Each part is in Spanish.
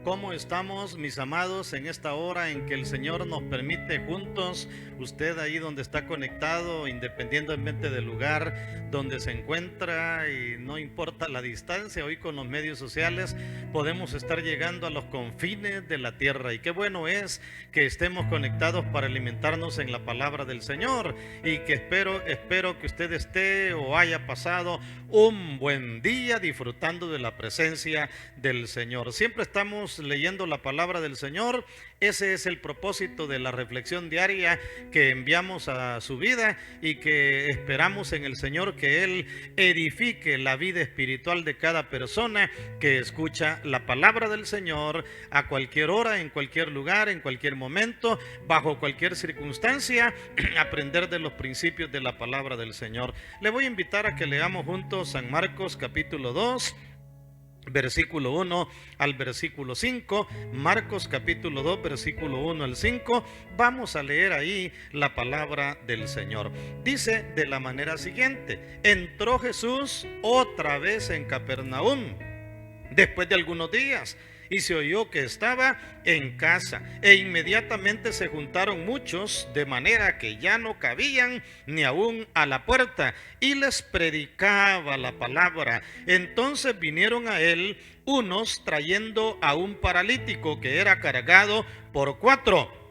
¿Cómo estamos, mis amados, en esta hora en que el Señor nos permite juntos, usted ahí donde está conectado, independientemente del lugar donde se encuentra y no importa la distancia, hoy con los medios sociales podemos estar llegando a los confines de la tierra, y qué bueno es que estemos conectados para alimentarnos en la palabra del Señor, y que espero que usted esté o haya pasado un buen día disfrutando de la presencia del Señor. Siempre estamos leyendo la palabra del Señor. Ese es el propósito de la reflexión diaria que enviamos a su vida, y que esperamos en el Señor que Él edifique la vida espiritual de cada persona que escucha la palabra del Señor a cualquier hora, en cualquier lugar, en cualquier momento, bajo cualquier circunstancia, aprender de los principios de la palabra del Señor. Le voy a invitar a que leamos juntos San Marcos capítulo 2, versículo 1 al versículo 5, Marcos capítulo 2, versículo 1 al 5, vamos a leer ahí la palabra del Señor. Dice de la manera siguiente: entró Jesús otra vez en Capernaum, después de algunos días, y se oyó que estaba en casa, e inmediatamente se juntaron muchos, de manera que ya no cabían ni aún a la puerta, y les predicaba la palabra. Entonces vinieron a él unos trayendo a un paralítico que era cargado por 4.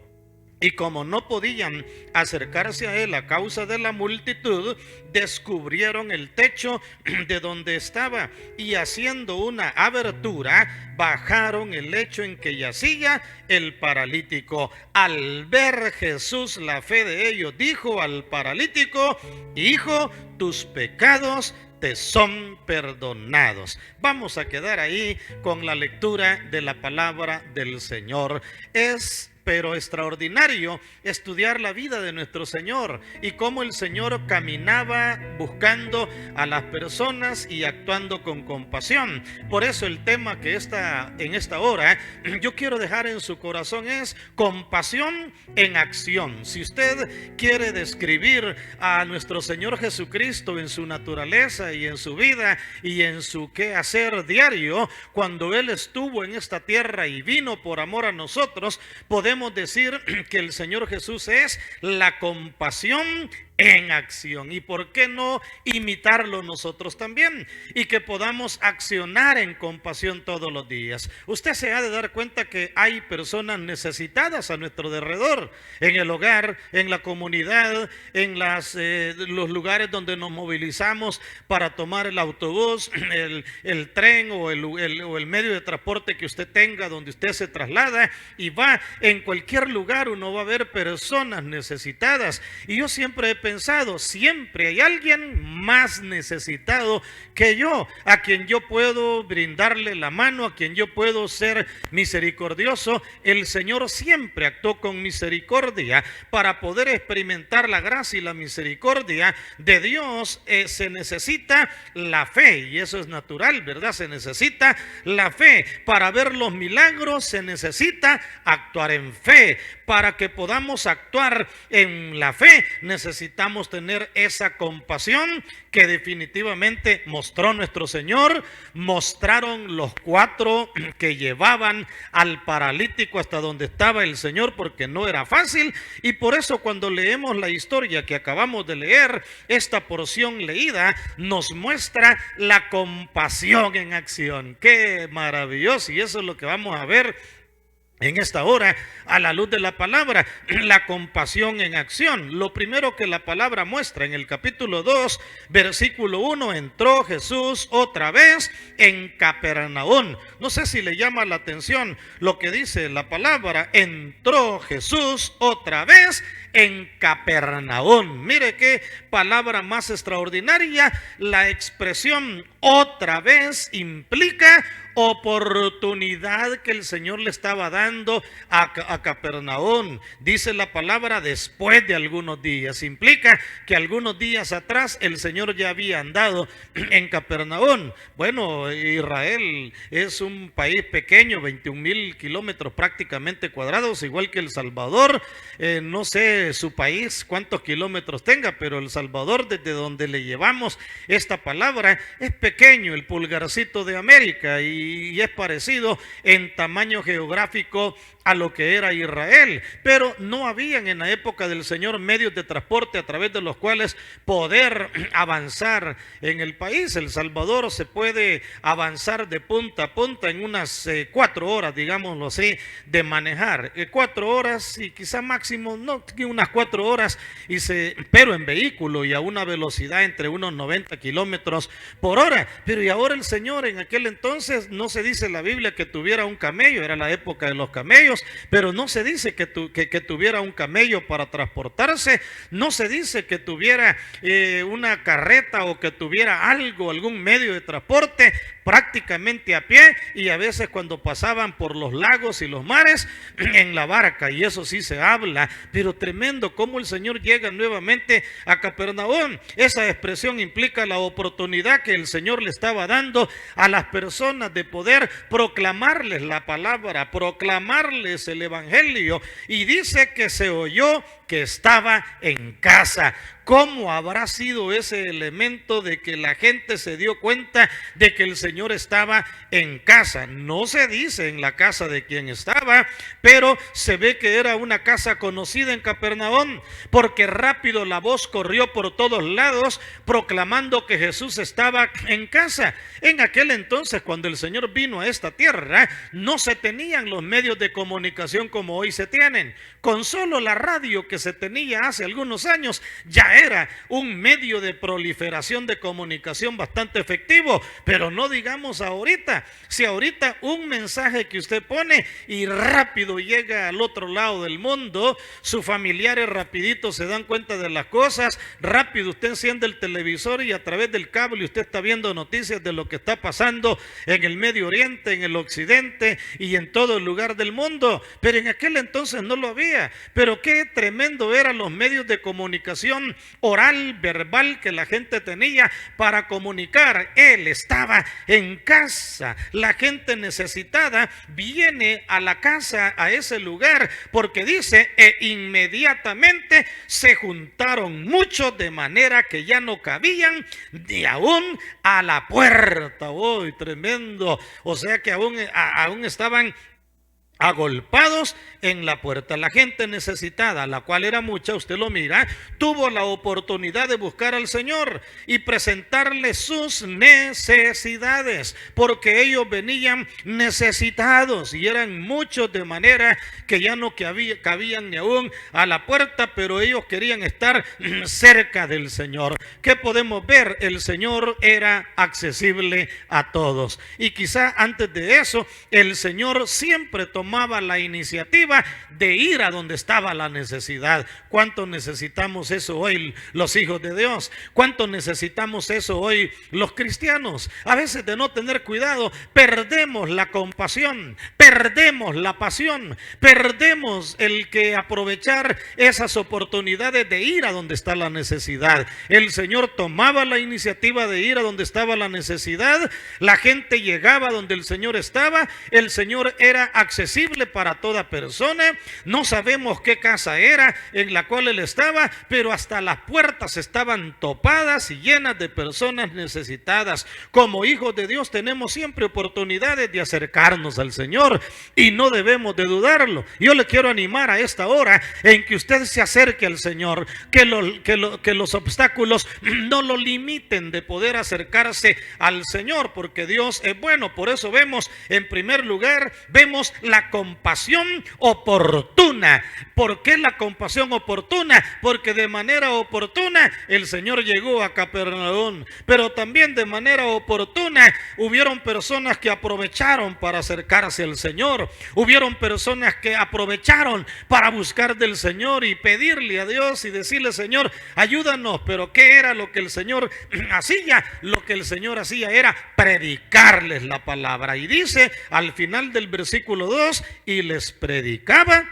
Y como no podían acercarse a él a causa de la multitud, descubrieron el techo de donde estaba, y haciendo una abertura, bajaron el lecho en que yacía el paralítico. Al ver Jesús la fe de ellos, dijo al paralítico: hijo, tus pecados te son perdonados. Vamos a quedar ahí con la lectura de la palabra del Señor. Pero extraordinario estudiar la vida de nuestro Señor y cómo el Señor caminaba buscando a las personas y actuando con compasión. Por eso el tema que está en esta hora yo quiero dejar en su corazón es compasión en acción. Si usted quiere describir a nuestro Señor Jesucristo en su naturaleza y en su vida y en su quehacer diario, cuando Él estuvo en esta tierra y vino por amor a nosotros, podemos decir que el Señor Jesús es la compasión en acción. ¿Y por qué no imitarlo nosotros también? Y que podamos accionar en compasión todos los días. Usted se ha de dar cuenta que hay personas necesitadas a nuestro alrededor, en el hogar, en la comunidad, en los lugares donde nos movilizamos para tomar el autobús, el tren o el medio de transporte que usted tenga, donde usted se traslada y va. En cualquier lugar uno va a ver personas necesitadas, y yo siempre he pensado, siempre hay alguien más necesitado que yo, a quien yo puedo brindarle la mano, a quien yo puedo ser misericordioso. El Señor siempre actuó con misericordia. Para poder experimentar la gracia y la misericordia de Dios se necesita la fe, y eso es natural, ¿verdad? Se necesita la fe. Para ver los milagros se necesita actuar en fe. Para que podamos actuar en la fe necesitamos tener esa compasión que definitivamente mostró nuestro Señor, mostraron los 4 que llevaban al paralítico hasta donde estaba el Señor, porque no era fácil. Y por eso cuando leemos la historia que acabamos de leer, esta porción leída nos muestra la compasión en acción. ¡Qué maravilloso! Y eso es lo que vamos a ver en esta hora, a la luz de la palabra, la compasión en acción. Lo primero que la palabra muestra en el capítulo 2, versículo 1, entró Jesús otra vez en Capernaum. No sé si le llama la atención lo que dice la palabra: entró Jesús otra vez en Capernaum. Mire qué palabra más extraordinaria. La expresión otra vez implica oportunidad que el Señor le estaba dando a Capernaum. Dice la palabra después de algunos días. Implica que algunos días atrás el Señor ya había andado en Capernaum. Bueno, Israel es un país pequeño, 21,000 kilómetros prácticamente cuadrados, igual que El Salvador. No sé sé su país cuántos kilómetros tenga, pero El Salvador, desde donde le llevamos esta palabra, es pequeño, el pulgarcito de América, y es parecido en tamaño geográfico a lo que era Israel, pero no habían en la época del Señor medios de transporte a través de los cuales poder avanzar en el país. El Salvador se puede avanzar de punta a punta en unas 4 horas, digámoslo así, de manejar. 4 horas y quizá máximo, no, unas 4 horas, pero en vehículo y a una velocidad entre unos 90 kilómetros por hora. Pero y ahora el Señor, en aquel entonces no se dice en la Biblia que tuviera un camello, era la época de los camellos, pero no se dice que tuviera un camello para transportarse, no se dice que tuviera una carreta o que tuviera algún medio de transporte, prácticamente a pie, y a veces cuando pasaban por los lagos y los mares en la barca, y eso sí se habla, pero tremendo cómo el Señor llega nuevamente a Capernaum. Esa expresión implica la oportunidad que el Señor le estaba dando a las personas de poder proclamarles la palabra, proclamarles el evangelio, y dice que se oyó que estaba en casa. ¿Cómo habrá sido ese elemento de que la gente se dio cuenta de que el Señor estaba en casa? No se dice en la casa de quien estaba, pero se ve que era una casa conocida en Capernaum, porque rápido la voz corrió por todos lados proclamando que Jesús estaba en casa. En aquel entonces, cuando el Señor vino a esta tierra, no se tenían los medios de comunicación como hoy se tienen. Con solo la radio que se tenía hace algunos años ya era un medio de proliferación de comunicación bastante efectivo, pero no digamos ahorita. Si ahorita un mensaje que usted pone y rápido llega al otro lado del mundo, sus familiares rapidito se dan cuenta de las cosas, rápido usted enciende el televisor y a través del cable usted está viendo noticias de lo que está pasando en el Medio Oriente, en el Occidente y en todo el lugar del mundo. Pero en aquel entonces no lo había. Pero qué tremendo eran los medios de comunicación oral, verbal, que la gente tenía para comunicar. Él estaba en casa. La gente necesitada viene a la casa, a ese lugar, porque dice, inmediatamente se juntaron muchos de manera que ya no cabían ni aún a la puerta. ¡Oh, tremendo! O sea que aún estaban agolpados en la puerta. La gente necesitada, la cual era mucha, usted lo mira, tuvo la oportunidad de buscar al Señor y presentarle sus necesidades, porque ellos venían necesitados y eran muchos de manera que ya no cabían ni aún a la puerta, pero ellos querían estar cerca del Señor. ¿Qué podemos ver? El Señor era accesible a todos, y quizá antes de eso el Señor siempre tomaba la iniciativa de ir a donde estaba la necesidad. ¿Cuánto necesitamos eso hoy los hijos de Dios? ¿Cuánto necesitamos eso hoy los cristianos? A veces, de no tener cuidado, perdemos la compasión, perdemos la pasión, perdemos el que aprovechar esas oportunidades de ir a donde está la necesidad. El Señor tomaba la iniciativa de ir a donde estaba la necesidad, la gente llegaba donde el Señor estaba, el Señor era accesible para toda persona. No sabemos qué casa era en la cual él estaba, pero hasta las puertas estaban topadas y llenas de personas necesitadas. Como hijos de Dios tenemos siempre oportunidades de acercarnos al Señor y no debemos de dudarlo. Yo le quiero animar a esta hora en que usted se acerque al Señor, que los obstáculos no lo limiten de poder acercarse al Señor, porque Dios es bueno. Por eso vemos, en primer lugar, vemos la compasión oportuna. ¿Por qué la compasión oportuna? Porque de manera oportuna el Señor llegó a Capernaum, pero también de manera oportuna hubieron personas que aprovecharon para acercarse al Señor, hubieron personas que aprovecharon para buscar del Señor y pedirle a Dios y decirle: Señor, ayúdanos. Pero ¿qué era lo que el Señor hacía? Lo que el Señor hacía era predicarles la palabra, y dice al final del versículo 2: y les predicaba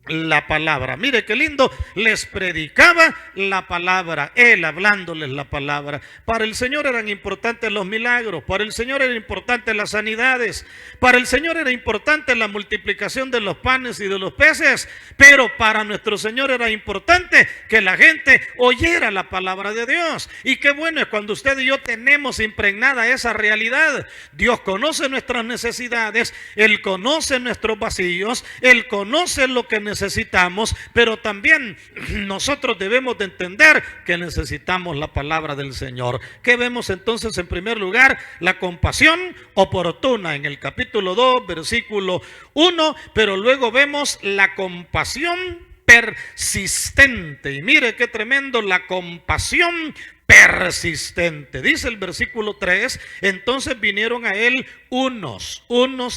la palabra. Mire qué lindo, les predicaba la palabra, él hablándoles la palabra. Para el Señor eran importantes los milagros, para el Señor eran importantes las sanidades, para el Señor era importante la multiplicación de los panes y de los peces, pero para nuestro Señor era importante que la gente oyera la palabra de Dios. Y qué bueno es cuando usted y yo tenemos impregnada esa realidad. Dios conoce nuestras necesidades, Él conoce nuestros vacíos, Él conoce lo que necesitamos, pero también nosotros debemos de entender que necesitamos la palabra del Señor. ¿Qué vemos entonces? En primer lugar, la compasión oportuna en el capítulo 2, versículo 1, pero luego vemos la compasión persistente. Y mire qué tremendo, la compasión persistente. Dice el versículo 3, entonces vinieron a él unos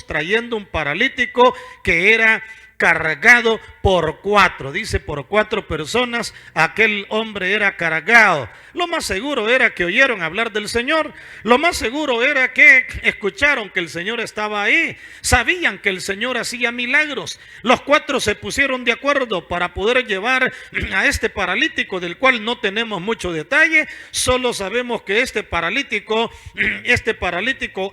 trayendo un paralítico que era cargado por 4, dice por 4 personas, aquel hombre era cargado. Lo más seguro era que oyeron hablar del Señor, lo más seguro era que escucharon que el Señor estaba ahí, sabían que el Señor hacía milagros. Los 4 se pusieron de acuerdo para poder llevar a este paralítico, del cual no tenemos mucho detalle, solo sabemos que este paralítico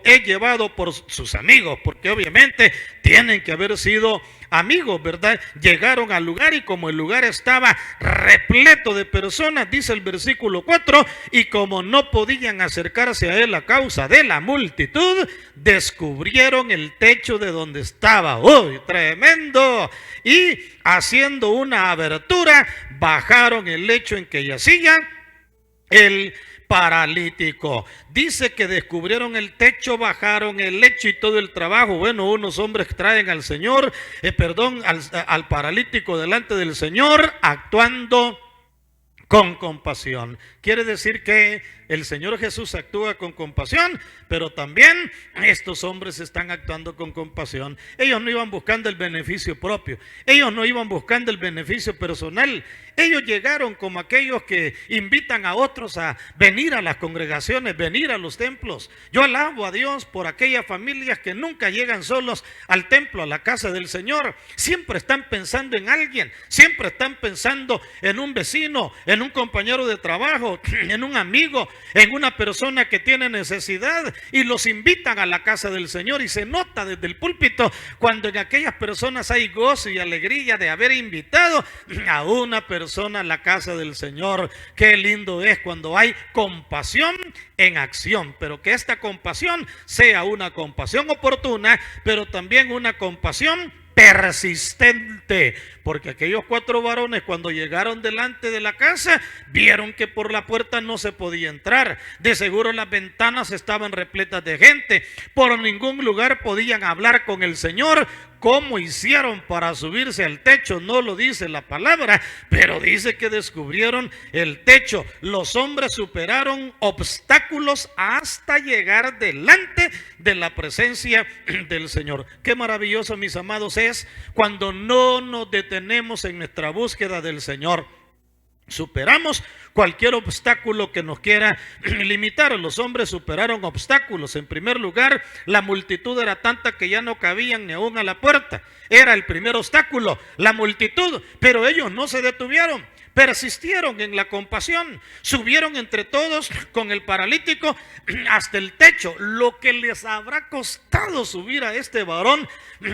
es llevado por sus amigos, porque obviamente tienen que haber sido amigos, ¿verdad? Llegaron al lugar y como el lugar estaba repleto de personas, dice el versículo 4, y como no podían acercarse a él a causa de la multitud, descubrieron el techo de donde estaba. ¡Uy, tremendo! Y haciendo una abertura, bajaron el lecho en que yacía el paralítico. Dice que descubrieron el techo, bajaron el lecho y todo el trabajo. Bueno, unos hombres traen al Señor, al paralítico delante del Señor, actuando con compasión. Quiere decir que el Señor Jesús actúa con compasión, pero también estos hombres están actuando con compasión. Ellos no iban buscando el beneficio propio, ellos no iban buscando el beneficio personal. Ellos llegaron como aquellos que invitan a otros a venir a las congregaciones, venir a los templos. Yo alabo a Dios por aquellas familias que nunca llegan solos al templo, a la casa del Señor. Siempre están pensando en alguien, siempre están pensando en un vecino, en un compañero de trabajo, en un amigo, en una persona que tiene necesidad, y los invitan a la casa del Señor. Y se nota desde el púlpito cuando en aquellas personas hay gozo y alegría de haber invitado a una persona a la casa del Señor. Qué lindo es cuando hay compasión en acción, pero que esta compasión sea una compasión oportuna, pero también una compasión persistente, porque aquellos 4 varones, cuando llegaron delante de la casa, vieron que por la puerta no se podía entrar. De seguro las ventanas estaban repletas de gente, por ningún lugar podían hablar con el Señor. ¿Cómo hicieron para subirse al techo? No lo dice la palabra, pero dice que descubrieron el techo. Los hombres superaron obstáculos hasta llegar delante de la presencia del Señor. Qué maravilloso, mis amados, es cuando no nos detenemos en nuestra búsqueda del Señor. Superamos cualquier obstáculo que nos quiera limitar. Los hombres superaron obstáculos. En primer lugar, la multitud era tanta que ya no cabían ni aún a la puerta. Era el primer obstáculo, la multitud, pero ellos no se detuvieron. Persistieron en la compasión, subieron entre todos con el paralítico hasta el techo. Lo que les habrá costado subir a este varón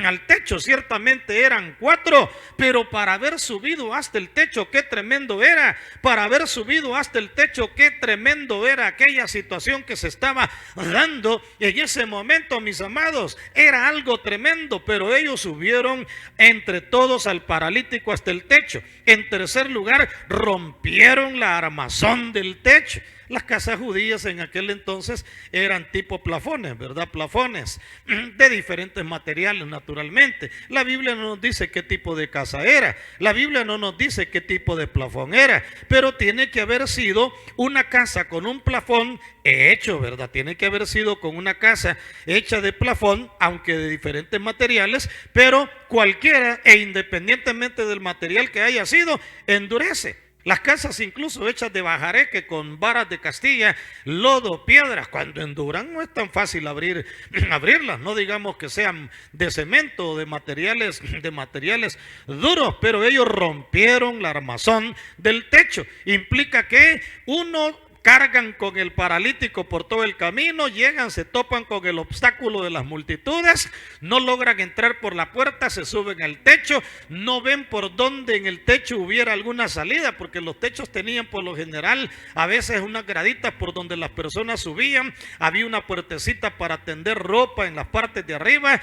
al techo, ciertamente eran 4, pero para haber subido hasta el techo, qué tremendo era. Para haber subido hasta el techo, qué tremendo era aquella situación que se estaba dando en ese momento, mis amados. Era algo tremendo, pero ellos subieron entre todos al paralítico hasta el techo. En tercer lugar, rompieron la armazón del techo. Las casas judías en aquel entonces eran tipo plafones, ¿verdad? Plafones de diferentes materiales, naturalmente. La Biblia no nos dice qué tipo de casa era, la Biblia no nos dice qué tipo de plafón era, pero tiene que haber sido una casa con un plafón hecho, ¿verdad? Tiene que haber sido con una casa hecha de plafón, aunque de diferentes materiales, pero cualquiera e independientemente del material que haya sido, endurece. Las casas incluso hechas de bajareque con varas de Castilla, lodo, piedras, cuando en Durán no es tan fácil abrirlas, no digamos que sean de cemento o de materiales duros, pero ellos rompieron la armazón del techo. Implica que uno cargan con el paralítico por todo el camino, llegan, se topan con el obstáculo de las multitudes, no logran entrar por la puerta, se suben al techo, no ven por dónde en el techo hubiera alguna salida, porque los techos tenían por lo general a veces unas graditas por donde las personas subían, había una puertecita para tender ropa en las partes de arriba,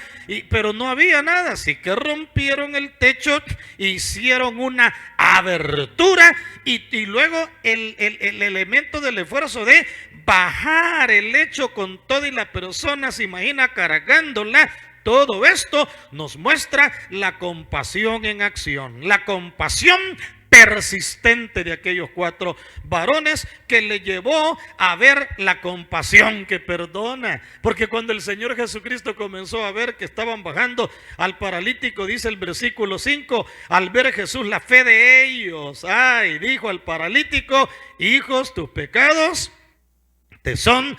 pero no había nada, así que rompieron el techo, hicieron una abertura y luego el elemento del esfuerzo de bajar el lecho con toda y la persona se imagina cargándola. Todo esto nos muestra la compasión en acción, la compasión persistente de aquellos 4 varones que le llevó a ver la compasión que perdona. Porque cuando el Señor Jesucristo comenzó a ver que estaban bajando al paralítico, dice el versículo 5, al ver Jesús la fe de ellos, dijo al paralítico: hijos, tus pecados te son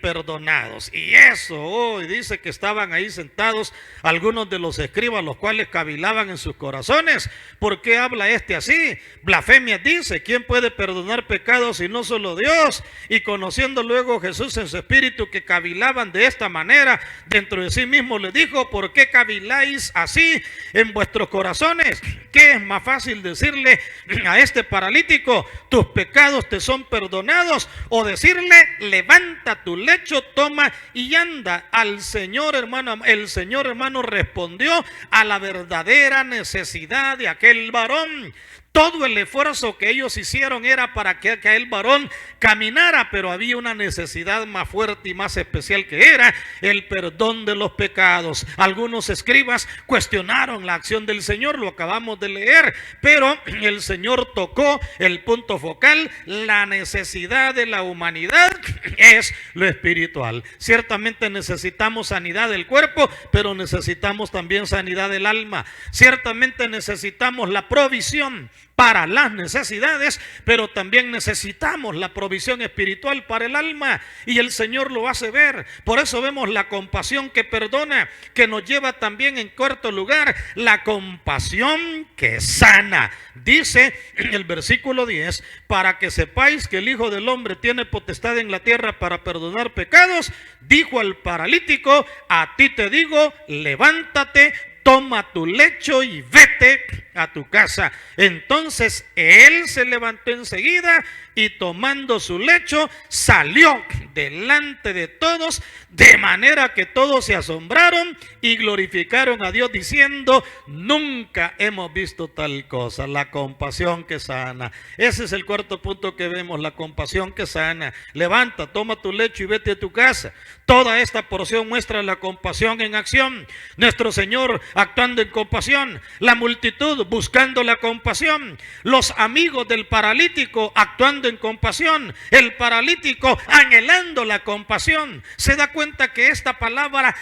perdonados. Y eso hoy dice que estaban ahí sentados algunos de los escribas, los cuales cavilaban en sus corazones. ¿Por qué habla este así? Blasfemia dice: ¿quién puede perdonar pecados si no solo Dios? Y conociendo luego Jesús en su espíritu que cavilaban de esta manera, dentro de sí mismo les dijo: ¿por qué caviláis así en vuestros corazones? ¿Qué es más fácil decirle a este paralítico: tus pecados te son perdonados? O decirle: levanta tu lecho, toma y anda. Al Señor, hermano, el Señor, hermano, respondió a la verdadera necesidad de aquel varón. Todo el esfuerzo que ellos hicieron era para que aquel varón caminara, pero había una necesidad más fuerte y más especial, que era el perdón de los pecados. Algunos escribas cuestionaron la acción del Señor, lo acabamos de leer, pero el Señor tocó el punto focal: la necesidad de la humanidad es lo espiritual. Ciertamente necesitamos sanidad del cuerpo, pero necesitamos también sanidad del alma. Ciertamente necesitamos la provisión para las necesidades, pero también necesitamos la provisión espiritual para el alma, y el Señor lo hace ver. Por eso vemos la compasión que perdona, que nos lleva también en cuarto lugar la compasión que sana. Dice el versículo 10: para que sepáis que el Hijo del Hombre tiene potestad en la tierra para perdonar pecados, dijo al paralítico: a ti te digo, levántate, toma tu lecho y vete a tu casa. Entonces él se levantó enseguida y tomando su lecho salió delante de todos, de manera que todos se asombraron y glorificaron a Dios diciendo: nunca hemos visto tal cosa. La compasión que sana. Ese es el cuarto punto que vemos, la compasión que sana. Levanta, toma tu lecho y vete a tu casa. Toda esta porción muestra la compasión en acción. Nuestro Señor actuando en compasión, la multitud buscando la compasión, los amigos del paralítico actuando en compasión, el paralítico anhelando la compasión. Se da cuenta que esta palabra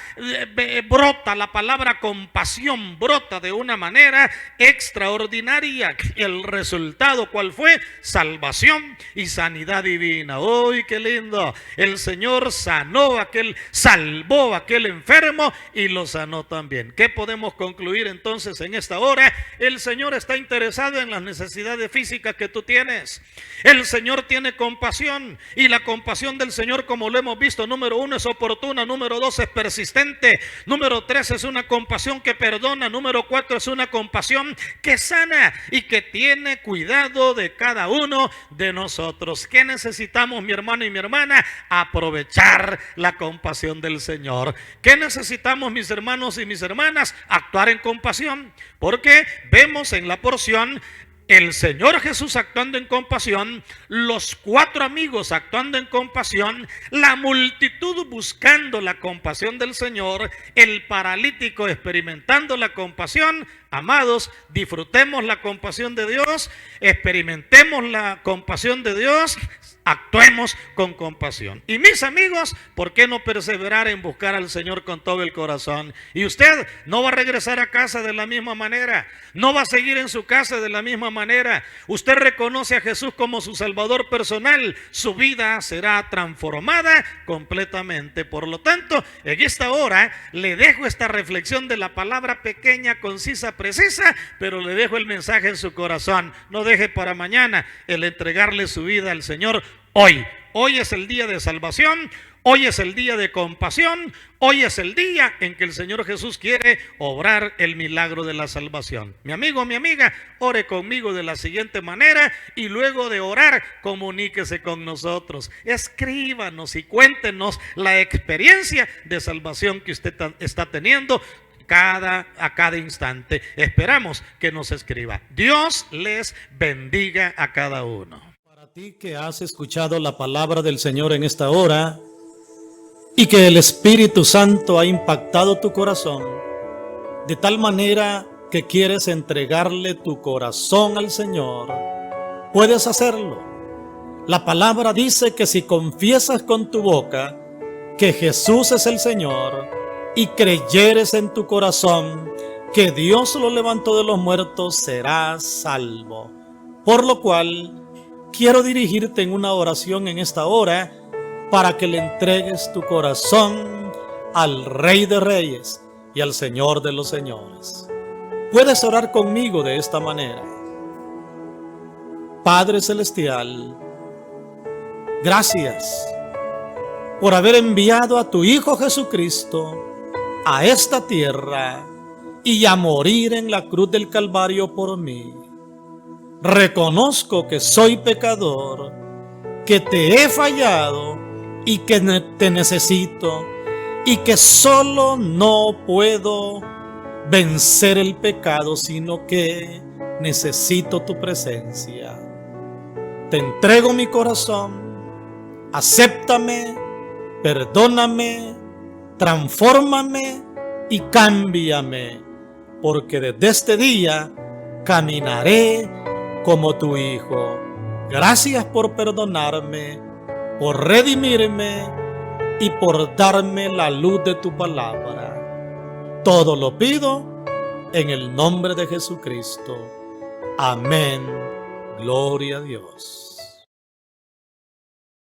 brota, la palabra compasión brota de una manera extraordinaria. El resultado, ¿cuál fue? Salvación y sanidad divina. ¡Uy, qué lindo! El Señor salvó a aquel enfermo y lo sanó también. ¿Qué podemos concluir entonces en esta hora? El Señor está interesado en las necesidades físicas que tú tienes. El Señor tiene compasión, y la compasión del Señor, como lo hemos visto, número 1, es oportuna, número 2, es persistente, número 3, es una compasión que perdona, número 4, es una compasión que sana y que tiene cuidado de cada uno de nosotros. ¿Qué necesitamos, mi hermano y mi hermana? Aprovechar la compasión del Señor. ¿Qué necesitamos, mis hermanos y mis hermanas? Actuar en compasión, porque vemos en la porción el Señor Jesús actuando en compasión, los 4 amigos actuando en compasión, la multitud buscando la compasión del Señor, el paralítico experimentando la compasión. Amados, disfrutemos la compasión de Dios, experimentemos la compasión de Dios, actuemos con compasión. Y mis amigos, ¿por qué no perseverar en buscar al Señor con todo el corazón? Y usted no va a regresar a casa de la misma manera, no va a seguir en su casa de la misma manera. Usted reconoce a Jesús como su Salvador personal, su vida será transformada completamente. Por lo tanto, en esta hora le dejo esta reflexión de la palabra pequeña, concisa, precisa, pero le dejo el mensaje en su corazón. No deje para mañana el entregarle su vida al Señor hoy. Hoy es el día de salvación, hoy es el día de compasión, hoy es el día en que el Señor Jesús quiere obrar el milagro de la salvación. Mi amigo, mi amiga, ore conmigo de la siguiente manera y luego de orar, comuníquese con nosotros. Escríbanos y cuéntenos la experiencia de salvación que usted está teniendo a cada instante. Esperamos que nos escriba. Dios les bendiga a cada uno. Para ti que has escuchado la palabra del Señor en esta hora y que el Espíritu Santo ha impactado tu corazón de tal manera que quieres entregarle tu corazón al Señor, puedes hacerlo. La palabra dice que si confiesas con tu boca que Jesús es el Señor y creyeres en tu corazón que Dios lo levantó de los muertos, serás salvo. Por lo cual, quiero dirigirte en una oración en esta hora para que le entregues tu corazón al Rey de Reyes y al Señor de los Señores. Puedes orar conmigo de esta manera. Padre Celestial, gracias por haber enviado a tu Hijo Jesucristo a esta tierra y a morir en la cruz del Calvario por mí. Reconozco que soy pecador, que te he fallado y que te necesito y que solo no puedo vencer el pecado, sino que necesito tu presencia. Te entrego mi corazón, acéptame, perdóname, transfórmame y cámbiame, porque desde este día caminaré como tu Hijo. Gracias por perdonarme, por redimirme y por darme la luz de tu palabra. Todo lo pido en el nombre de Jesucristo. Amén. Gloria a Dios.